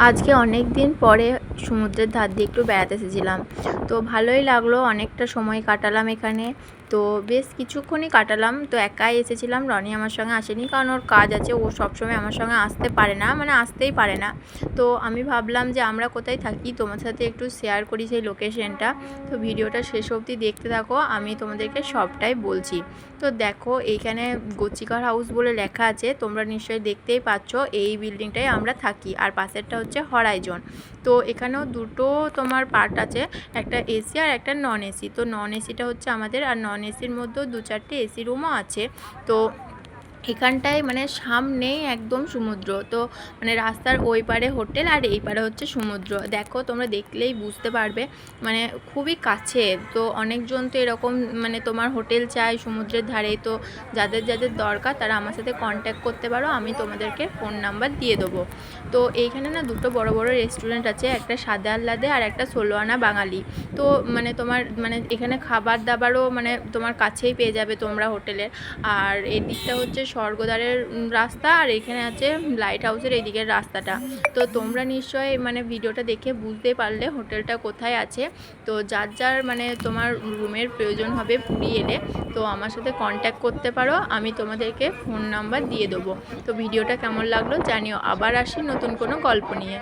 আজকে অনেক দিন পরে সমুদ্রের ধার দিয়ে একটু বেড়াতে এসেছিলাম। তো ভালোই লাগলো, অনেকটা সময় কাটালাম এখানে। তো বেশ কিছুক্ষণই কাটালাম। তো একাই এসেছিলাম, রনি আমার সঙ্গে আসেনি, কারণ ওর কাজ আছে। ও সবসময় আমার সঙ্গে আসতে পারে না, মানে আসতেই পারে না। তো আমি ভাবলাম যে আমরা কোথায় থাকি তোমার সাথে একটু শেয়ার করি সেই লোকেশনটা। তো ভিডিওটা শেষ অবধি দেখতে থাকো, আমি তোমাদেরকে সবটাই বলছি। তো দেখো, এইখানে গচ্ছিকার হাউস বলে লেখা আছে, তোমরা নিশ্চয়ই দেখতেই পাচ্ছ। এই বিল্ডিংটায় আমরা থাকি, আর পাশেরটা হচ্ছে হরাইজন। তো এখানেও দুটো তোমার পার্ট আছে, একটা এসি আর একটা নন এসি। তো নন এসিটা হচ্ছে আমাদের, আর নন এসির মধ্যেও 2-4টে এসি রুমও আছে। তো এখানটায় মানে সামনেই একদম সমুদ্র। তো মানে রাস্তার ওই পারে হোটেল আর এই পারে হচ্ছে সমুদ্র। দেখো, তোমরা দেখলেই বুঝতে পারবে, মানে খুবই কাছে। তো অনেকজন তো এরকম মানে তোমার হোটেল চাই সমুদ্রের ধারে। তো যাদের যাদের দরকার তারা আমার সাথে কন্ট্যাক্ট করতে পারো, আমি তোমাদেরকে ফোন নাম্বার দিয়ে দেবো। তো এইখানে না দুটো বড় বড় রেস্টুরেন্ট আছে, একটা সাদে আহ্লাদে আর একটা 16 আনা বাঙালি। তো মানে তোমার মানে এখানে খাবার দাবারও মানে তোমার কাছেই পেয়ে যাবে তোমরা হোটেলের। আর এদিকটা হচ্ছে স্বর্গদ্বারের রাস্তা, আর এখানে আছে লাইট হাউসের এই দিকের রাস্তাটা। তো তোমরা নিশ্চয়ই মানে ভিডিওটা দেখে বুঝতে পারলে হোটেলটা কোথায় আছে। তো যার যার মানে তোমার রুমের প্রয়োজন হবে পুরী এলে, তো আমার সাথে কন্ট্যাক্ট করতে পারো, আমি তোমাদেরকে ফোন নাম্বার দিয়ে দেবো। তো ভিডিওটা কেমন লাগলো জানিও। আবার আসি নতুন কোনো গল্প নিয়ে।